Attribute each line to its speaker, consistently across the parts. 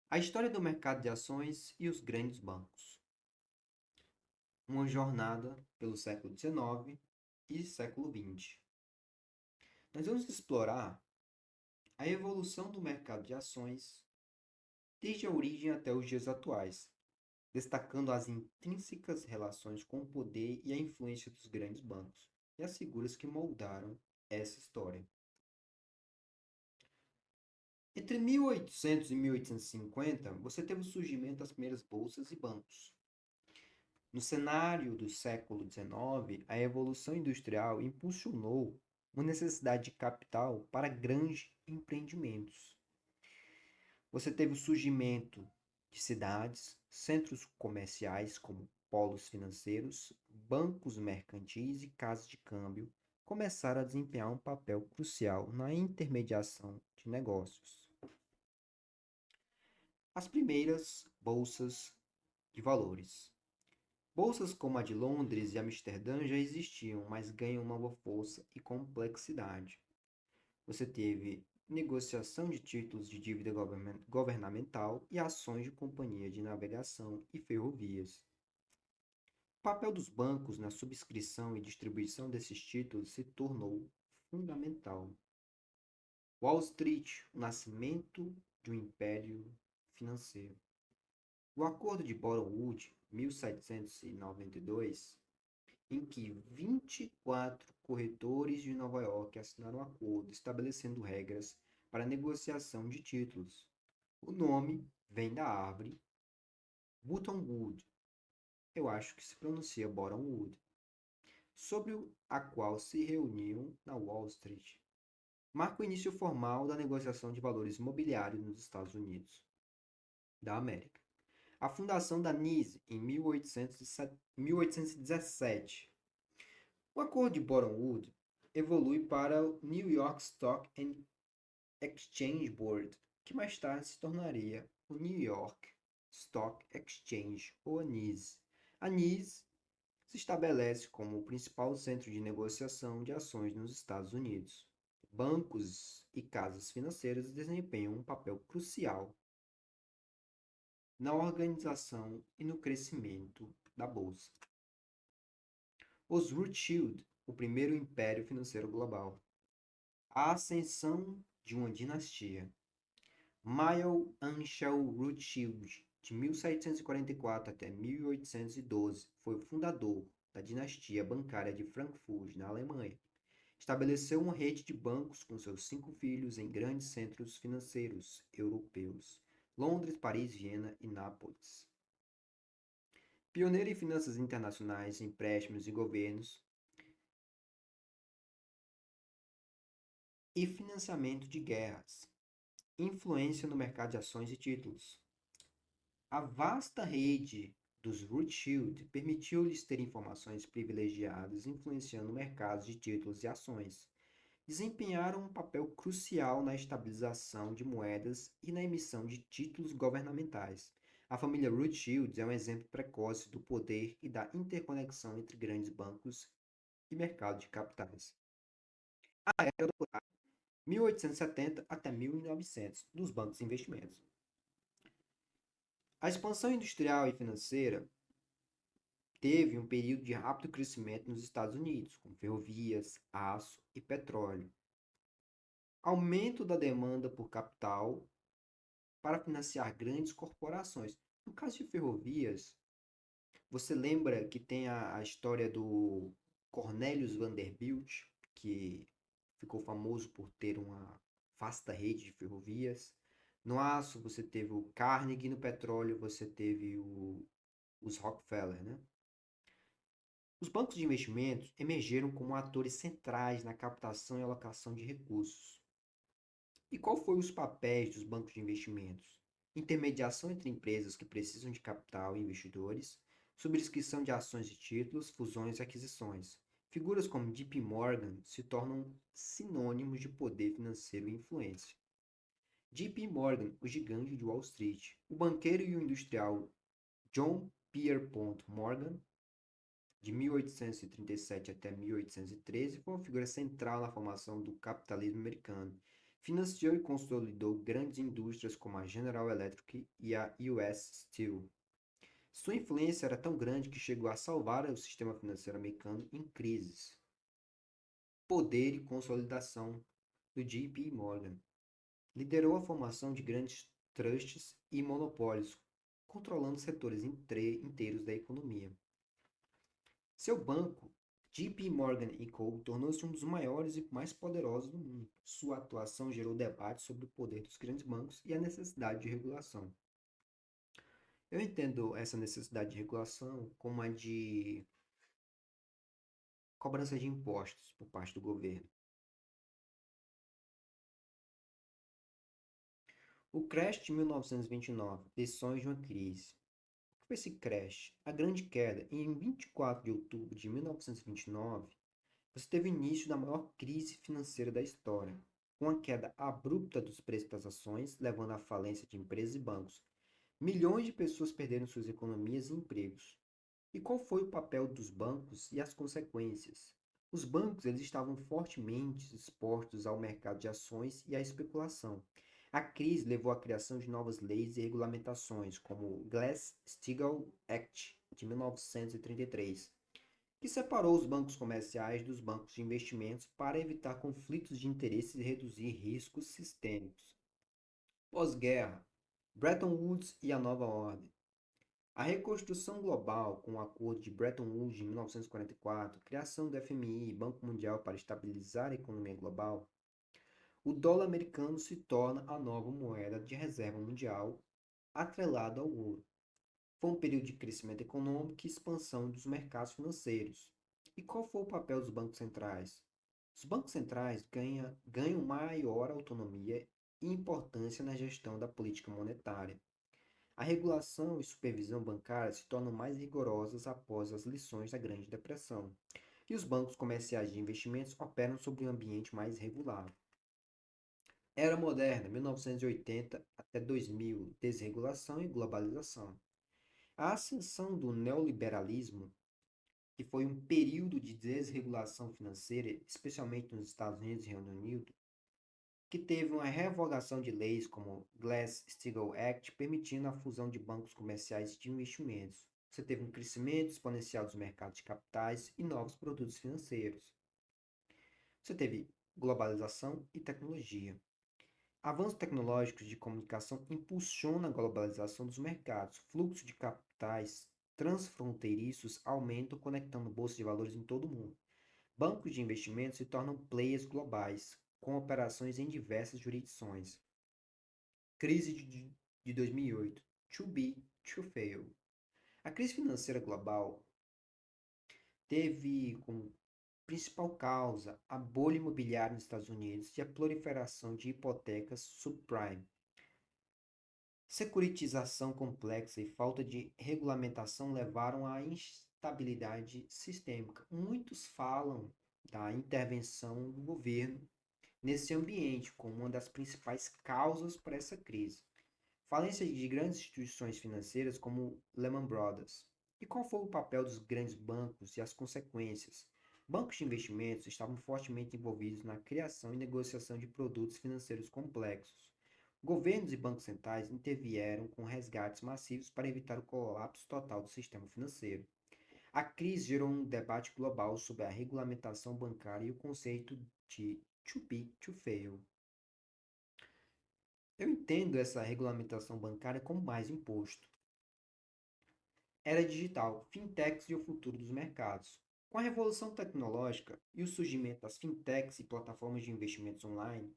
Speaker 1: A história do mercado de ações e os grandes bancos. Uma jornada pelo século XIX e século XX. Nós vamos explorar a evolução do mercado de ações desde a origem até os dias atuais, destacando as intrínsecas relações com o poder e a influência dos grandes bancos e as figuras que moldaram essa história. Entre 1800 e 1850, você teve o surgimento das primeiras bolsas e bancos. No cenário do século XIX, a evolução industrial impulsionou uma necessidade de capital para grandes empreendimentos. Você teve o surgimento de cidades, centros comerciais como polos financeiros, bancos mercantis e casas de câmbio começaram a desempenhar um papel crucial na intermediação de negócios. As primeiras bolsas de valores. Bolsas como a de Londres e Amsterdã já existiam, mas ganham nova força e complexidade. Você teve negociação de títulos de dívida governamental e ações de companhia de navegação e ferrovias. O papel dos bancos na subscrição e distribuição desses títulos se tornou fundamental. Wall Street, o nascimento de um império financeiro. O Acordo de Bretton Woods, 1792, em que 24 corretores de Nova York assinaram um acordo estabelecendo regras para a negociação de títulos. O nome vem da árvore Button Wood, eu acho que se pronuncia Bottom Wood, sobre a qual se reuniam na Wall Street. Marca o início formal da negociação de valores imobiliários nos Estados Unidos da América. A fundação da NYSE em 1817. O acordo de Bretton Woods evolui para o New York Stock and Exchange Board, que mais tarde se tornaria o New York Stock Exchange, ou ANISE. A ANISE se estabelece como o principal centro de negociação de ações nos Estados Unidos. Bancos e casas financeiras desempenham um papel crucial na organização e no crescimento da bolsa. Os Rothschild, o primeiro império financeiro global. A ascensão de uma dinastia. Mayer Amschel Rothschild, de 1744 até 1812, foi o fundador da dinastia bancária de Frankfurt, na Alemanha. Estabeleceu uma rede de bancos com seus 5 filhos em grandes centros financeiros europeus: Londres, Paris, Viena e Nápoles. Pioneiro em finanças internacionais, empréstimos e governos e financiamento de guerras. Influência no mercado de ações e títulos. A vasta rede dos Rothschild permitiu-lhes ter informações privilegiadas influenciando mercados de títulos e ações. Desempenharam um papel crucial na estabilização de moedas e na emissão de títulos governamentais. A família Rothschild é um exemplo precoce do poder e da interconexão entre grandes bancos e mercado de capitais. A era dourada, 1870 até 1900, dos bancos de investimentos. A expansão industrial e financeira teve um período de rápido crescimento nos Estados Unidos, com ferrovias, aço e petróleo. Aumento da demanda por capital para financiar grandes corporações. No caso de ferrovias, você lembra que tem a história do Cornelius Vanderbilt, que ficou famoso por ter uma vasta rede de ferrovias. No aço, você teve o Carnegie, no petróleo, você teve os Rockefeller, né? Os bancos de investimentos emergeram como atores centrais na captação e alocação de recursos. E qual foram os papéis dos bancos de investimentos? Intermediação entre empresas que precisam de capital e investidores, subscrição de ações e títulos, fusões e aquisições. Figuras como JP Morgan se tornam sinônimos de poder financeiro e influência. JP Morgan, o gigante de Wall Street. O banqueiro e o industrial John Pierpont Morgan, de 1837 até 1813, foi uma figura central na formação do capitalismo americano. Financiou e consolidou grandes indústrias como a General Electric e a US Steel. Sua influência era tão grande que chegou a salvar o sistema financeiro americano em crises. Poder e consolidação do JP Morgan. Liderou a formação de grandes trusts e monopólios, controlando setores inteiros da economia. Seu banco, JP Morgan Co., tornou-se um dos maiores e mais poderosos do mundo. Sua atuação gerou debates sobre o poder dos grandes bancos e a necessidade de regulação. Eu entendo essa necessidade de regulação como a de cobrança de impostos por parte do governo. O crash de 1929, lições de uma crise. O que foi esse crash? A grande queda. Em 24 de outubro de 1929, você teve o início da maior crise financeira da história, com a queda abrupta dos preços das ações, levando à falência de empresas e bancos. Milhões de pessoas perderam suas economias e empregos. E qual foi o papel dos bancos e as consequências? Os bancos eles estavam fortemente expostos ao mercado de ações e à especulação. A crise levou à criação de novas leis e regulamentações, como o Glass-Steagall Act de 1933, que separou os bancos comerciais dos bancos de investimentos para evitar conflitos de interesses e reduzir riscos sistêmicos. Pós-guerra, Bretton Woods e a nova ordem. A reconstrução global, com o Acordo de Bretton Woods de 1944, criação do FMI e Banco Mundial para estabilizar a economia global, o dólar americano se torna a nova moeda de reserva mundial, atrelado ao ouro. Foi um período de crescimento econômico e expansão dos mercados financeiros. E qual foi o papel dos bancos centrais? Os bancos centrais ganham maior autonomia e importância na gestão da política monetária. A regulação e supervisão bancária se tornam mais rigorosas após as lições da Grande Depressão, e os bancos comerciais de investimentos operam sobre um ambiente mais regulado. Era moderna, 1980 até 2000, desregulação e globalização. A ascensão do neoliberalismo, que foi um período de desregulação financeira, especialmente nos Estados Unidos e Reino Unido, que teve uma revogação de leis como o Glass-Steagall Act, permitindo a fusão de bancos comerciais de investimentos. Você teve um crescimento exponencial dos mercados de capitais e novos produtos financeiros. Você teve globalização e tecnologia. Avanços tecnológicos de comunicação impulsionam a globalização dos mercados. Fluxo de capitais transfronteiriços aumentam, conectando bolsas de valores em todo o mundo. Bancos de investimentos se tornam players globais, com operações em diversas jurisdições. Crise de 2008. Too big to fail. A crise financeira global teve como principal causa a bolha imobiliária nos Estados Unidos e a proliferação de hipotecas subprime. Securitização complexa e falta de regulamentação levaram à instabilidade sistêmica. Muitos falam da intervenção do governo nesse ambiente como uma das principais causas para essa crise. Falência de grandes instituições financeiras como Lehman Brothers. E qual foi o papel dos grandes bancos e as consequências? Bancos de investimentos estavam fortemente envolvidos na criação e negociação de produtos financeiros complexos. Governos e bancos centrais intervieram com resgates massivos para evitar o colapso total do sistema financeiro. A crise gerou um debate global sobre a regulamentação bancária e o conceito de too big to fail. Eu entendo essa regulamentação bancária como mais imposto. Era digital, fintechs e o futuro dos mercados. Com a revolução tecnológica e o surgimento das fintechs e plataformas de investimentos online,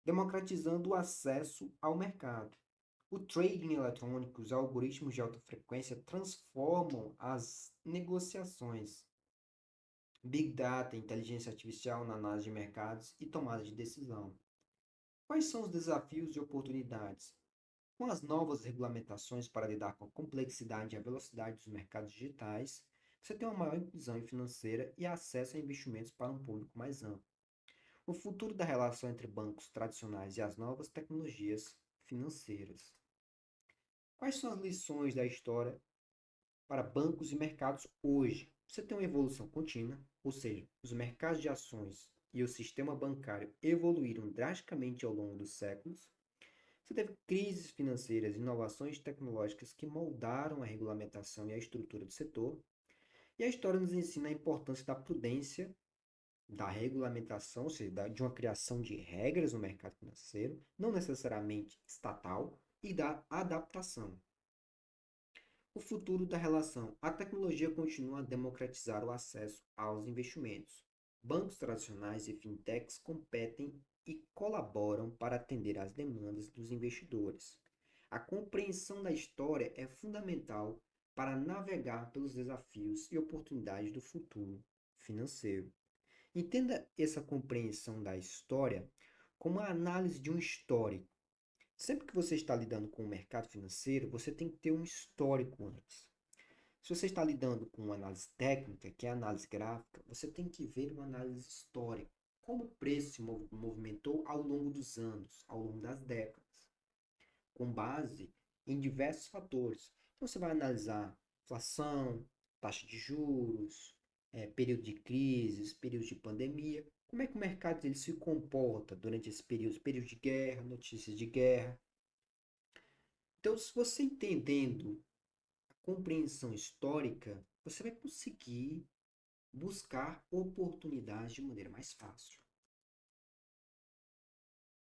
Speaker 1: democratizando o acesso ao mercado. O trading eletrônico e os algoritmos de alta frequência transformam as negociações. Big Data, inteligência artificial na análise de mercados e tomada de decisão. Quais são os desafios e oportunidades? Com as novas regulamentações para lidar com a complexidade e a velocidade dos mercados digitais, você tem uma maior inclusão financeira e acesso a investimentos para um público mais amplo. O futuro da relação entre bancos tradicionais e as novas tecnologias financeiras. Quais são as lições da história para bancos e mercados hoje? Você tem uma evolução contínua, ou seja, os mercados de ações e o sistema bancário evoluíram drasticamente ao longo dos séculos, você teve crises financeiras e inovações tecnológicas que moldaram a regulamentação e a estrutura do setor, e a história nos ensina a importância da prudência, da regulamentação, ou seja, de uma criação de regras no mercado financeiro, não necessariamente estatal, e da adaptação. O futuro da relação. A tecnologia continua a democratizar o acesso aos investimentos. Bancos tradicionais e fintechs competem e colaboram para atender às demandas dos investidores. A compreensão da história é fundamental para navegar pelos desafios e oportunidades do futuro financeiro. Entenda essa compreensão da história como a análise de um histórico. Sempre que você está lidando com o mercado financeiro, você tem que ter um histórico antes. Se você está lidando com uma análise técnica, que é a análise gráfica, você tem que ver uma análise histórica. Como o preço se movimentou ao longo dos anos, ao longo das décadas, com base em diversos fatores. Então você vai analisar inflação, taxa de juros, período de crises, período de pandemia. Como é que o mercado ele se comporta durante esse período de guerra, notícias de guerra. Então, se você entendendo a compreensão histórica, você vai conseguir buscar oportunidades de maneira mais fácil.